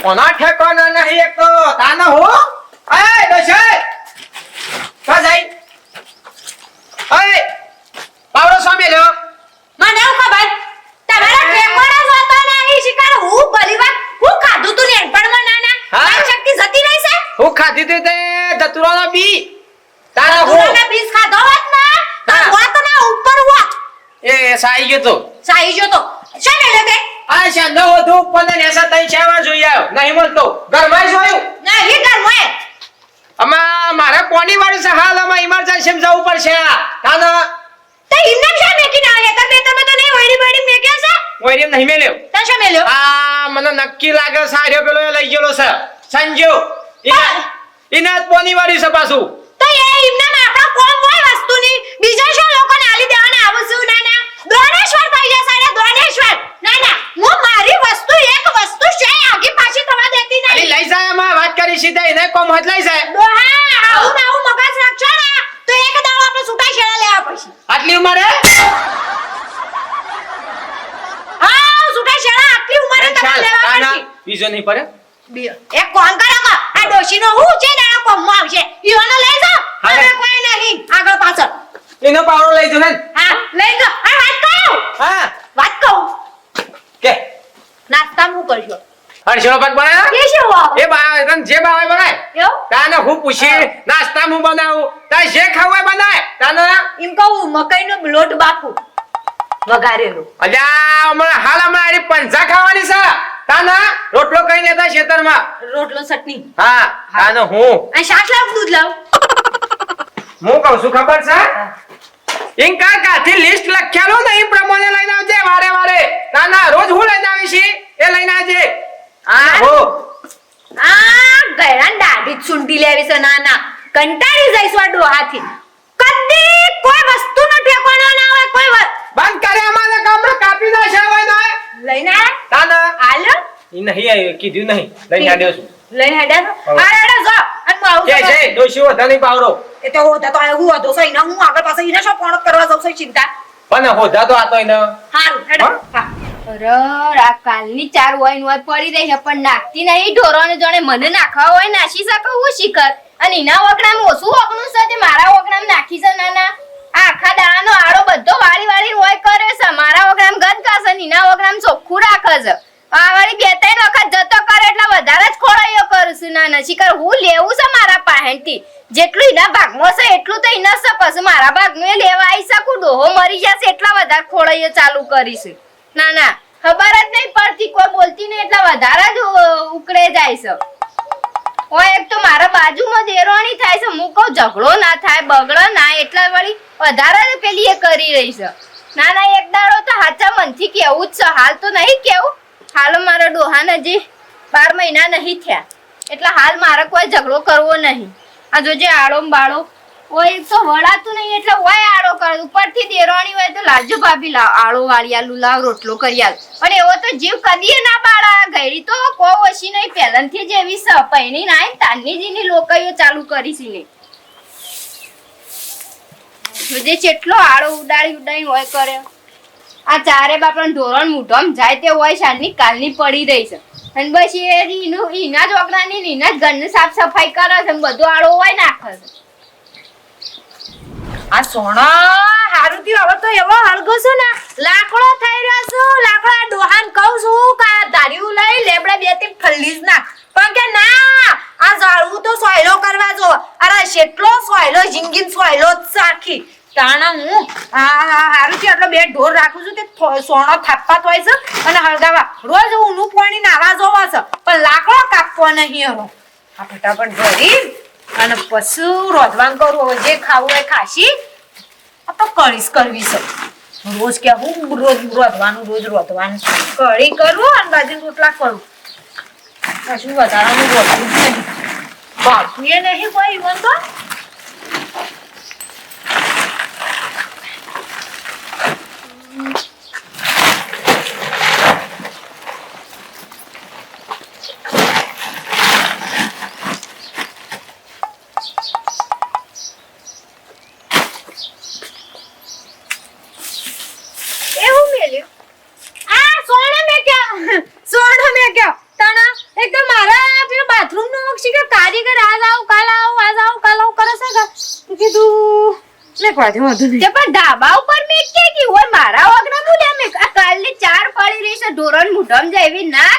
કોના ઠેકાના નહીં એક તો તાના હો એ દોશે કા જાય એ પાવડો સામે લ્યો મને એવું ખબર તમારા ઠેકાણા જોતો નહીં શિકાર હું ભલીવા હું ખાધું તું નેણપણમાં નાના મારી શક્તિ જતી રહી છે હું ખાધી તે દતુરાના બી તાના હો દતુરાના બીજ ખાધો હોત ના તો હોત ના ઉપર હોત એ સાઈ ગયો તો શું મેલે તે આ છે નવો ધૂપ પણ એસા તઈ છેવા જોઈ આવ્યો નહીં મળતો ઘરમાં જોયું નહીં ઘરમાં અમા મારે કોની વાળી છે હાલ અમા ઇમરજન્સી જવું પડશે તાના તે ઇન્ને શા મેકીને આવ્યા તમે તો નહીં ઓઈડી બેડી મેક્યા છે ઓઈડી નહીં મેલ્યો તા શા મેલ્યો આ મને નક્કી લાગે સાર્યો પેલો લઈ ગયેલો છે સંજો ઇના કોની વાળી છે પાછું તો એ ઇન્ને આપણા કોમ હોય વસ્તુની બીજા શું લોકોને આલી દેવાના આવશું નાના દોણેશ્વર થઈ જશે રે દોણેશ્વર નાના હું મારી વસ્તુ એક વસ્તુ છે આગે પાછી થવા દેતી નહીં અરે લઈ જાય માં વાત કરી સીધા એને કોમ હદ લઈ જાય દોહા આવું ના આવું મગજ રાખશો ને તો એક દાડો આપણે સુટા શેડા લેવા પડશે આટલી ઉંમરે હા સુટા શેડા આટલી ઉંમરે તમે લેવા પડશે બીજો નહીં પડે એક કોમ કરો કે આ ડોશીનો હું છે દાડા કોમમાં આવશે ઈઓને લઈ જાઓ હવે કોઈ નહીં આગળ પાછળ એનો પાવડો લઈ જો ને હા લઈ જાઓ આ વાત કહું હા વાત કહું કે નાસ્તા હું કરજો હર્ષનો પગ બનાવ્યો કે શું વાવ એ બા તને જે ભાવે બનાય એવું તાને હું પૂછી નાસ્તા હું બનાવું તારે જે ખાવું હોય બનાય તાને એમ કહું મકાઈનો લોટ બાફું વઘારેલો અલ્યા હમણાં આરી પંજા ખાવાની છે તાને રોટલો કઈ લેતા ખેતરમાં રોટલો ચટણી હા તાને હું આ શાક લાવ દૂધ લાવ હું કહું છું ખબર છે ઇન કાકાથી લિસ્ટ લખ્યાલું ને એ પ્રમાણે લઈને આવજે વારે વારે તાના રોજ હું લઈને આવીશ એ લઈને આવજે હા હો આ ગયરાન દાઢી સુંટી લેવી છે નાના કંટાળી જઈશ આ ડોહાથી કદી કોઈ વસ્તુનો ઠેકાણો ના હોય કોઈ બંધ કરે અમારે કામમાં કાપી નાખે હોય ને લઈને આયા તાના હાલો ઈ નહીં આવ્યો કીધું નહીં લઈને આવ્યો છું લઈને હેડ્યા હાડે જો અને હું આવું કે છે ડોશી હોતા નહીં પાવડો એ તો હોતા તો હું હતો સઈ ના હું આગળ પાછળ ઈને શું પોણત કરવા જાઉં છું ચિંતા પણ હોતા તો આતો એને હારું હેડો હા આ કાલની 4 હોય ને હોય પડી રહી છે પણ નાખતી નહીં ઢોરોને જોણે મને નાખવા હોય નાખી શકો હું શિખર અને એના વગડામાં ઓછું વગણું છે તે મારા વગડામાં નાખી છે નાના આખા દાણાનો આડો બધો વાળી વાળી હોય કરે છે મારા વગડામાં ગંદ કાશે ને એના વગડામાં ચોખ્ખું રાખે છે આ વાળી 2-3 વખત જતો કરે એટલે વધારે જ ખોળાયો કરું છું નાના શિખર હું લેવું છે મારા પાહેણથી જેટલું એના ભાગમાં છે એટલું તો એના છે પછી મારા ભાગનું એ લેવા આવી શકું ડોહો મરી જશે એટલા વધારે ખોળાયો ચાલુ કરીશું ના ખબર જ નહીં પડતી કોઈ બોલતી નહીં એટલે વધારે જ ઉકળે જાય છે ઓય એક તો મારા બાજુમાં દેરોણી થાય છે હું કહું ઝઘડો ના થાય બગડો ના એટલે વળી વધારે જ પેલી એ કરી રહી છે ના એક દાડો તો હાચા મનથી કેવું જ છે હાલ તો નહીં કેવું હાલ મારા ડોહાને જે 12 મહિના નહીં થયા એટલે હાલ મારે કોઈ ઝઘડો કરવો નહીં આ જોજે આડો બાળો ઓય એક તો વળાતું નહીં એટલે ઓય આડો કરે ઉપરથી દેરોણી હોય તો લાજો ભાભી લાવ આડો વાળી આલુ લાવ રોટલો કરી આલ પણ એવો તો જીવ કદીએ ના બાળા ગઈરી તો કો ઓછી નહીં પહેલાંથી જેવી સ પૈણી ના તાની જીની લોકાઈઓ ચાલુ કરી છે ને જોજે કેટલો આડો ઉડાડી હોય કરે આ ચારે બાપણ ઢોરણ મૂઢમ જાય તે હોય શાનની કાલની પડી રહી છે અને બસ એના જ વગડાની એના જ ઘરની સાફ સફાઈ કરે છે બધું આડો હોય નાખે છે આ સોના હારું થી હવે તો એવો હળગો છો ને લાકડો થઈ રહ્યો છો લાકડા ડોહાન કહું છું કે ધાર્યું લઈ લેબડા 2-3 ફલ્લીજ નાખ પણ કે ના આ ઝાડવું તો સોયલો કરવા જો અરે કેટલો સોયલો જિંગીન સોયલો સાખી તાણા હું હારું થી આટલો 2 ઢોર રાખું છું તે સોનો થાપવા હોય છે અને હળગાવા રોજ ઊનું પાણી નાવા જોવા છે પણ લાકડો કાપવો નહીં હવે આ ફટાફટ ભરી અને પશુ રોધવાન કરું હવે જે ખાવું હોય ખાશી આ તો કળીશ કરવી છે રોજ કે હું રોજ રોધવાનું કળી કરું અને બાજુ રોટલા કરું કશું વધારાનું રોટલું નહીં બાળતું એ નહીં કોઈ ઈવન તો પાછું વધુ નહીં. તે પણ ધાબા ઉપર મેં કે હોય મારા વગડા મુલે મેં આ કાલની 4 પડી રહી છે ઢોરણ મુઢમ જાવી ના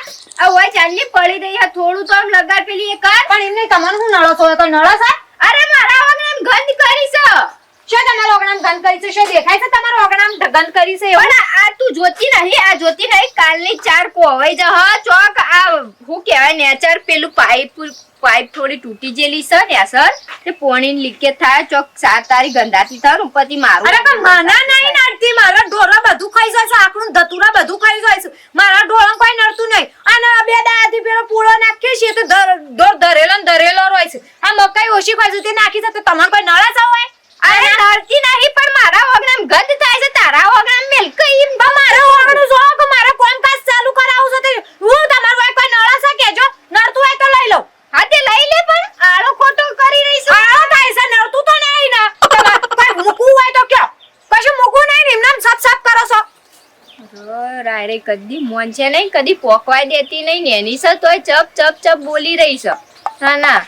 આ હોય ચાંદલી પડી રહી છે થોડું તો આમ લગાડ પેલી એક પણ એમને તમને શું નળો છો તો નળો છે? અરે મારા વગડા ગંધ કરી છે શું તમારા ઓગણામ ગંધ કરી છે? શું દેખાય છે તમારા ઓગણામ ગંધ કરી છે એવું? પણ આ તું જોતી નહીં આ જોતી નહીં કાલની 4 પોવાઈ જા હા ચોક આ હું કહેવાય નેચર પેલું પાઇપ થોડી તૂટી જેલી છે ને સર તે પોણીની લીકેજ થાય ચોક તારી ગંધાતી થર ઉપરથી મારું અરે પણ માના નહીં નડતી, મારા ઢોરા બધું ખાઈ જાય છે, આખું ધતુરા બધું ખાઈ જાય છે, મારા ઢોરા કોઈ નડતું નહીં. અને બે દાડાથી પેલો પૂળો નાખીએ છીએ તો ઢોર ધરેલો ને ધરેલો હોય છે. આ મકાઈ ઓછી ખાઈ છે તે નાખી છે તો તમારે કોઈ નળે છે હોય? અરે નડતી નહીં પણ મારા વગડામ ગંધ થાય છે તારા વગડામ મિલ્ક ઈમ મારા વાગણું જો કે મારે કામકાજ ચાલુ કરાવું છે તે હું તમારું કોઈ નળે છે કેજો, નડતું હોય તો લઈ લઉં. હા તે લઈ લે પણ આળો ખોટો કરી રહી છે આ થાય છે નડતું તો નહીં ને તમારે કોઈ મૂકવું હોય તો કયો, કશું મૂકવું નહીં ને એમને આમ સાફ સાફ કરો છો. રાયરે કદી મોન છે નહીં કદી પોકવાય દેતી નહીં ને એની છે તોય ચપ ચપ ચપ બોલી રહી છે. ના ના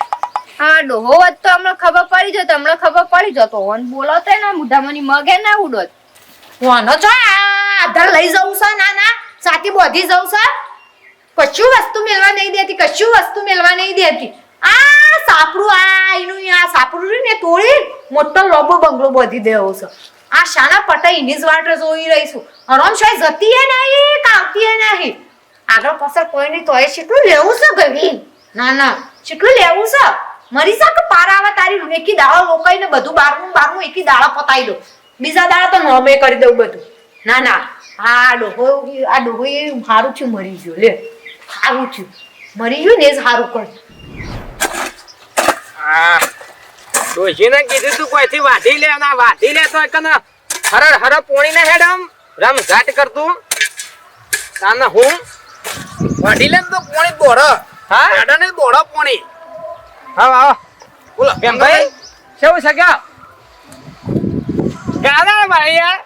હા ડોહો હોત તો હમણાં ખબર પડી જતો હમણાં ખબર પડી જતો ઓન બોલો તો ને મુઢામણી મગે ના ઉડોત વાનો જો આ આધાર લઈ જવું છે? ના ના સાથી બોધી જવું છે? કશું વસ્તુ મેળવા નહીં દેતી, કશું વસ્તુ મેળવા નહીં દેતી. આ સાપડું આ એનું આ સાપડું ને તોડી મોટો લોબો બંગલો બોધી દેવો છે. આ શાના પટા એની જ વાટ જોઈ રહીશું. હરોમ શાય જતી એ નહીં કાવતી એ નહીં, આગળ પાછળ કોઈ નહીં તોય કેટલું લેવું છે ગવી? ના ના કેટલું લેવું છે? મરી જા કે પારાવા તારી એકી દાળો રોકાઈને બધું બારનું એકી દાળો પતાઈ દો, બીજા દાડા તો નોમે કરી દઉં બધું. ના ના આ ડોહો એ સારું થયું મરી ગયો, લે સારું થયું મરી ગયું ને જ સારું કર્યું. હા ડોશીને કીધું તું કોઈથી વાઢી લે ના વાઢી લે તો કને હર પોણી ને હેડમ રમઝાટ કરતું તાને હું વાઢી લે તો પોણી દોડ. હા હેડા ને દોડ પોણી. આવો બોલો કેમ ભાઈ કેવું છે ક્યાં ગાના ભાઈ યાર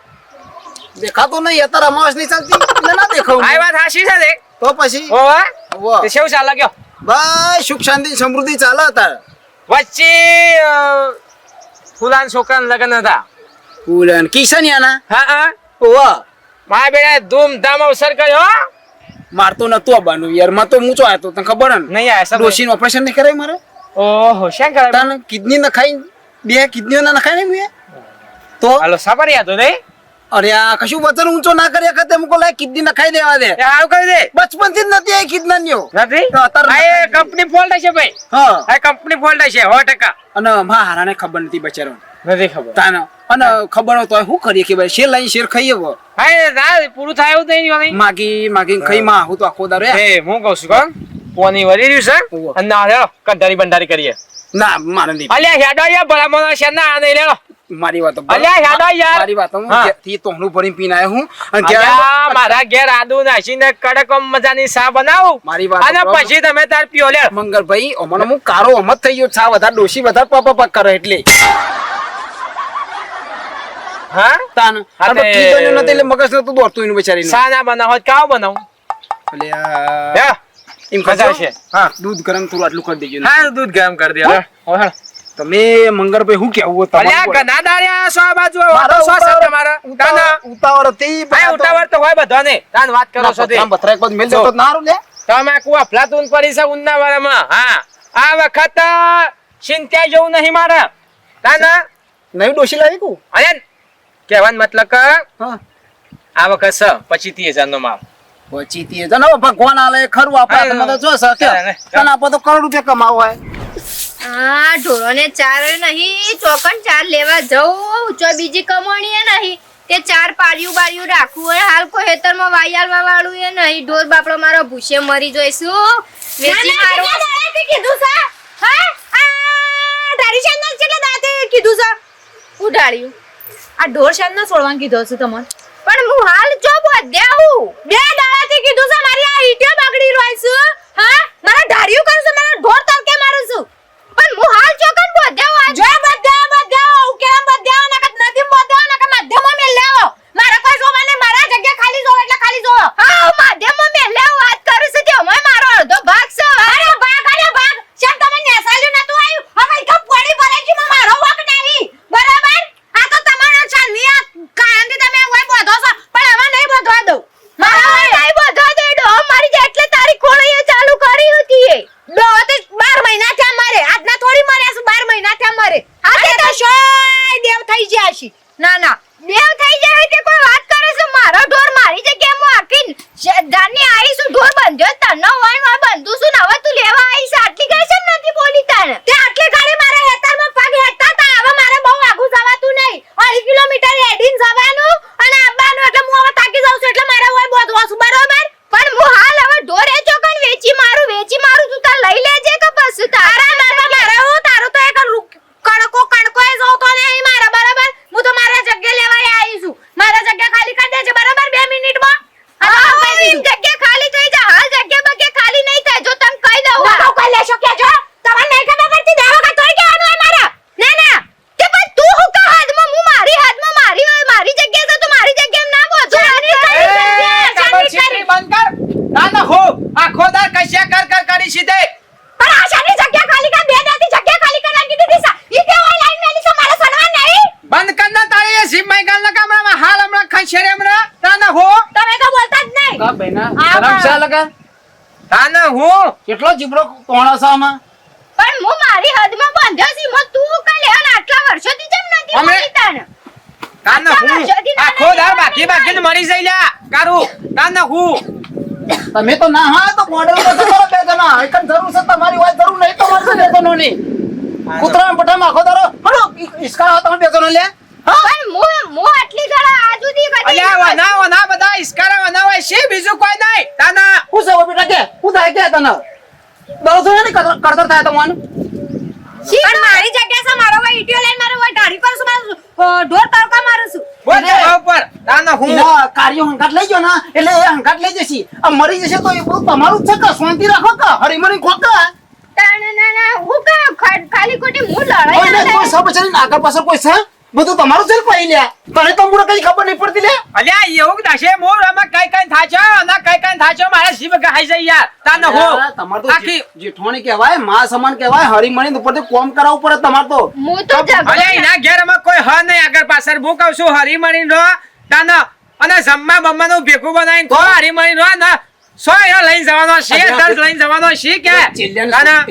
દેખાતું નહીં અત્યારે અમાસ નહીં ચાલતી એટલે ના દેખાવું. આ વાત હાસી છે દેખ તો પછી ઓવા હોવે. તે કેવું ચાલે ગયો બસ સુખ શાંતિ સમૃદ્ધિ ચાલે અત્યારે. વચ્ચે ફુલાન છોકરાના લગ્ન હતા. ઉલન કિશનિયાના હા હા ઓવા મારા બેટા ધૂમધામ અવસર કર્યો હો. મારતો નતો આવવાનું યાર, માં તો મૂચો આવ્યો તને ખબર ને નહીં આયા સર ડોશીનું ઓપરેશન નહીં કરાય મારે. ઓહો શેન કરે તને કિડની નખાઈ બે કિડનીઓ ના નખાય ને મેં તો હાલો સાબરિયા તો નહીં અરે આ કશું વચન ઊંચો ના કરી વખતે મુકો લાય કિડની નખાઈ દેવા દે. એ આવું કરી દે બચપન થી જ નથી આ કિડનીઓ. નથી તો અત્યારે આ એ કંપની ફોલ્ટ છે ભાઈ હા આ કંપની ફોલ્ટ છે 100% અને મા હારાને ખબર નથી બચારો નથી ખબર તાને અને ખબર હોય તો શું કરીએ કે ભાઈ શેર લઈને શેર ખાઈએ હવે. હા એ ના પૂરું થાય એવું નહીં નહીં માગી ખાઈ માં હું તો આખો દારો એ હું કહું છું કોણ પોની વરી રહ્યું છે ઓહો. અને ના હેડો કંટારી બંડારી કરીએ ના મારે નહીં. અલ્યા હેડો યાર ભલામણ છે ના આ નહીં લેડો મારી વાત અલ્યા હેડો યાર મારી વાત હું હા. થી તોહનું ભરીને પીને આવ્યો હું અને અલ્યા મારા ઘેર આદુ નાખીને કડક મજાની ચા બનાવું મારી વાત અને સાંભળો. પછી તમે તાર પીઓ લે મંગળભાઈ અમને હું કારો અમત થઈ ગયો છા વધારે ડોશી વધારે પપ કરે એટલે હા તાન હા અને તે- કીધું નથી એટલે મગજ નતું દોડતું એનું બિચારીનું. ચા ના બનાવો તો કાવ બનાવું એટલે આ હે એમ મજા કરજો. આવશે. હા દૂધ ગરમ થોડું આટલું કરી દેજો ને. હા દૂધ ગરમ કરી દે હા? હવે તમે મંગળભાઈ હું કેવું અલ્યા ગના દાડ્યા સો બાજુ સો છે તમારા તાના ઉતાવળ હતી આ ઉતાવળ તો હોય બધાને તાન વાત કરો છો તે બતરા એક બાજુ મેલ દેતો ના હારું લે. તમે કુવા ફલાતુન પડી છે ઉન્ના વાળામાં હા આ વખત ચિંતા જેવું નહીં મારે તાના નવી ડોશી લાવી કુ અરે કહેવાનો મતલબ કે હા આ વખત છે 25,000 નો માલ પછી તે જનો ભગવાન આલે ખરું આપણા તમે તો જો સકે તને આપો તો કરોડ રૂપિયા કમાવો હોય. આ ઢોરોને 4 નહીં ચોકન 4 લેવા જવું ઊંચો બીજી કમાણીએ નહીં તે 4 પાડ્યું રાખવું હોય હાલ કોઈ હેતરમાં વાયાલવા વાળું એ નહીં ઢોર બાપડો મારો ભૂસે મરી જોઈશું વેચી મારો કીધું છે હા આ તારી શાનના કેટલા દાતે કીધું છે? ઉડાડ્યું આ ઢોર શાનના છોડવાનું કીધું છે તમને? પણ હું હાલ જો બધ્યાઉં બે દાડાથી કીધું છે મારી આ ઈટે બગડી રહી છે. હા મારા ધાર્યું કરું છું, મારા ઢોર તલકે મારું છું. પણ હું હાલ ચોકન બધ્યાઉં જો બધા ઉકેમ બધા નકત નથી બધા નકત મધ્યમાં મેલ લેવો. મારા કોઈ જોવા નહીં, મારા જગ્યા ખાલી જોવો એટલે ખાલી જોવો. હા હું માધ્યમમાં મેલે વાત કરું છું તે અમે મારો અડધો ભાગ છે અરે ભાગ શેમ તમે નેસાલ્યું નતું આવ્યું હવે એકમ પડી ભરે છે મારો વક નહીં બરાબર. આ તો ઘેર હમણાં ના ના હો તમે તો બોલતા જ નહીં. કા બહેના આ શરમ છે લગા ના ના હું કેટલો જીબડો તોણા છે આમાં પણ હું મારી હદમાં બાંધ્યો છું મત તું કાલે અને આટલા વર્ષોથી જેમ નથી અમે- મળી તાને ના ના હું વર્ષોથી ના આખો દાળ બાકી બાકી મરી જઈ લ્યા કારું ના ના હું તમે તો ના હા તો બોર્ડર પર તો કરો બે જણા એકન જરૂર છે તમારી વાત જરૂર નહીં તો મારશે બે જણો ની કૂતરા પઠામાં આખો દારો હલો ઈસકા તમે બે જણો લે હા પણ હું આટલી જણા આજ સુધી કદી અલ્યા વના બધા ઇસ્કારા વના હોય છે બીજું કોઈ નહીં ના ના હું છે બેટા કે હું થાય કે તને દરસો ને કરતર થાય તમારું પણ મારી જગ્યા છે મારો ભાઈ ઈટીઓ લઈને મારો ભાઈ ઢાળી પર છું મારું ઢોર તડકા મારું છું. બોલ જવા ઉપર ના ના હું એના કાર્યો હંકાટ લઈ ગયો ને એટલે એ હંકાટ લઈ જશે આ મરી જશે તો એ બધું તમારું જ છે કે શાંતિ રાખો કે હરીમરી ખોકા ના હું ખાલી ખોટી હું લડાઈ કોઈ ના ને કોઈ સબ બચારી આગળ પાછળ કોઈ છે બધું તમારું છે ને પહી લ્યા તને તો મુડા કઈ ખબર નહીં પડતી લે અલ્યા એવું દાશે મોર આમાં કઈ થાચો અને કઈ થાચો મારે જીવ ગાઈ જાય યાર તા ન હો તમાર તો આખી જેઠવાણી કહેવાય માં સમાન કહેવાય હરીમણી ઉપરથી કોમ કરાવવું પડે તમાર તો હું તો અલ્યા એના ઘેરમાં કોઈ હ નહીં આગળ પાછળ હું કહું છું હરીમણી નો તા ન અને જમવા બમ્માનું ભેગું બનાવીને કો હરીમણી નો ને સો એનો લઈને જવાનો છે દર્દ લઈને જવાનો છે કે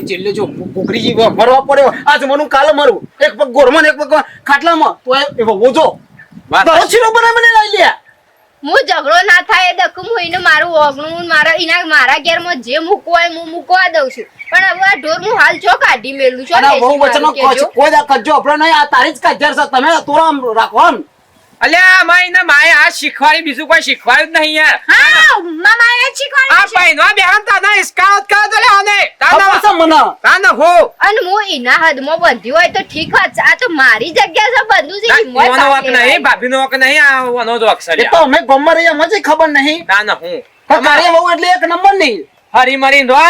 ચેલ્લે જો કુકરીજી મરવા પડ્યો આજ મનું કાલે મરું એક પગ ગોરમાં એક પગ ખાટલામાં તો એવો ઓજો દરો છીનો બનાવી મને લઈ લ્યા હું ઝઘડો ના થાય દકું હું એને મારું ઓગણું મારા ઘેરમાં જે મૂકવું હોય હું મૂકવા દઉં છું પણ હવે આ ઢોર હું હાલ ચો કાઢી મેલું છું અને બહુ વચનો કોઈ દા કજો આપણે નહીં આ તારી જ કાજર છે તમે તોરામ રાખો ને અલ્યા માઈને માએ આ શીખવાડી બીજું કોઈ શીખવાડ્યું જ નહીં યાર હા મામા એ આ શીખવાડ્યું છે. ભાઈનો બેહન તાના ઇસ્કાઉટ કરો તો લે આને ખબર છે મને તાના હો અને હું એના હદમાં બંધી હોય તો ઠીક જ આ તો મારી જગ્યા છે બંધું છે ઈ મોય ઈવાનો વાક પાસે નહીં ભાભીનો વાક નહીં આ વનો જ વાક છે એ તો અમે ગમમાં રહ્યા મજે ખબર નહીં તાના હું કાર્ય બહુ એટલે એક નંબર નહીં હરી મરી રો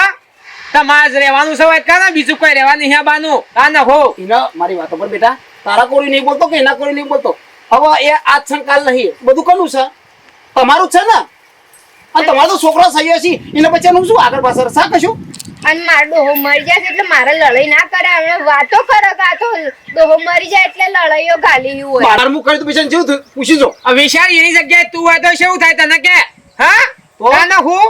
તમારે જ રહેવાનું છે હોય કાના બીજું કોઈ રહેવાનું નહીં બાનું તાના હો એના મારી વાતો પર બેટા તારા કોરી નહીં બોલતો કે એના કોરી નહીં બોલતો હવે એ આજ સંકાલ નહીં બધું કોનું છે તમારું જ છે ને અને તમારો તો છોકરો સહી છે એને પછી હું શું આગળ પાછળ સા કશું અને મારો ડોહો મરી જાય એટલે મારે લડાઈ ના કરે હવે વાતો કરે કે આ તો ડોહો મરી જાય એટલે લડાઈઓ ગાલી હોય બાર મુક કરી તો પછી જેવું થયું પૂછી જો આ વિશાળ એની જગ્યાએ તું હોય તો શું થાય તને કે હા તો? તાના હું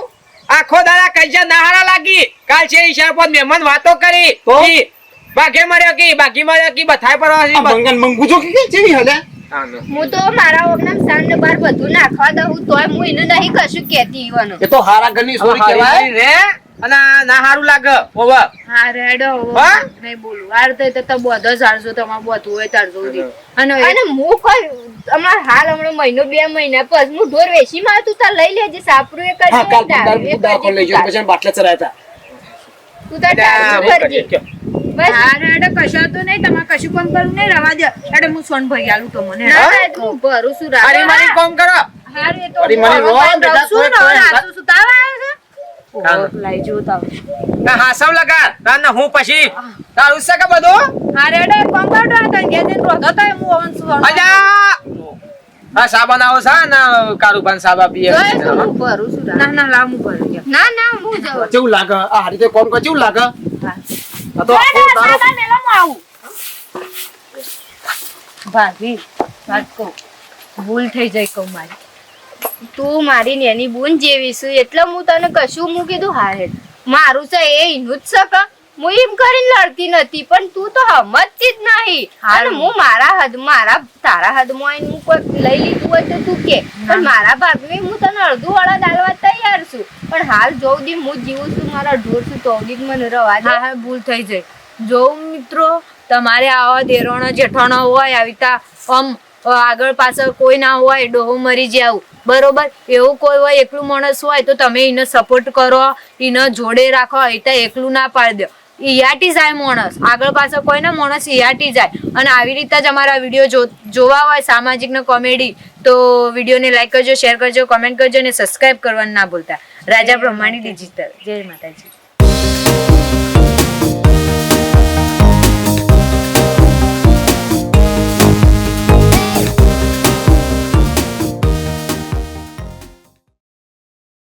આખો દાડા કઈજા નાહારા લાગી કાલ છે ઈશાર પર મહેમાન વાતો કરી તો? ઈ બાકી મર્યો કી બથાય પર આ મંગન મંગુ જો કે જેવી હલે હું તો મારા ઓગનામ સાંજ ને બાર બધું નાખવા દઉં તોય હું એને નહીં કશું કેતી ઈવાનો એ તો હારા ઘરની સોરી કહેવાય રે અને ના હારું લાગે ઓવા હા રેડો હા? નહીં બોલું વાર તો બધો ચારજો તમારે બધું હોય ચારજો અને અને હું કોઈ હમણાં મહિનો 2 મહિના પછી હું ઢોર વેચી માં તું તાર લઈ લેજે સાપરું એ હા કાલ કરજે દાખલ લઈ જો પછી બાટલા ચરાયતા તું તાર ટાળું ભરજે બસ હા રેડો કશો તો નહીં તમારે કશું કામ કરવું નહીં રવા દે એટલે હું સોન ભરી આલું તો મને ના ના હું ભરું છું રાત. અરે મારી કોમ કરો હારું એ તો અરે મને હું રોવા બેટા, શું કોઈ કોઈ રાતું શું તાવ આવે છે ચાલો. લઈ જો તાવ ના હાસવ લગા તાના હું પછી તારું છે કે બધું હા રેડો એક કામ કરજો આ તને ઘેર જઈને રોધો તો હું ઓવન શું અલ્યા હા સાબન આવો છે ને કારુબાન સાબા પીએ જોઈ તું હું ભરું છું રાત. ના લાવ હું ભરી ગયા ના હું જઉં કેવું લાગે આ રીતે કોમ કર કેવું લાગે આ તો આખો તારો ભાભી વાત કહું ભૂલ થઈ જાય કહું મારી તું મારી નેની બૂન જેવી છું એટલે હું તને કશું હું કીધું હારે મારું છે એ એનું જ છે કે હું એમ કરીને લડતી નથી પણ તું તો સમજતી જ નહીં અને હું મારા તારા હદમાં આવીને હું કોઈ લઈ લીધું હોય તો તું કે પણ મારા ભાભી હું તને અડધું વાળા દાલવા તૈયાર છું પણ હાલ જોઉં દી હું જીવું છું મારા ઢોર છું તો દી મને રવા દે હા ભૂલ થઈ જાય જો મિત્રો તમારે આવા દેરોણો જેઠાણો હોય આવી તા આમ આગળ પાછળ કોઈ ના હોય ડોહો મરી જાવ બરોબર એવું કોઈ હોય એકલું માણસ હોય તો તમે એને સપોર્ટ કરો એને જોડે રાખો એટલે એકલું ના પાડી દો ઈયાટી જાય માણસ આગળ પાછળ કોઈ ના માણસ ઈયાટી જાય અને આવી રીતે જ અમારા વિડીયો જોવા હોય સામાજિક ને કોમેડી તો વિડીયોને લાઈક કરજો શેર કરજો કમેન્ટ કરજો અને સબસ્ક્રાઇબ કરવાનું ના ભૂલતા રાજા બ્રહ્માણી ડિજિટલ જય માતાજી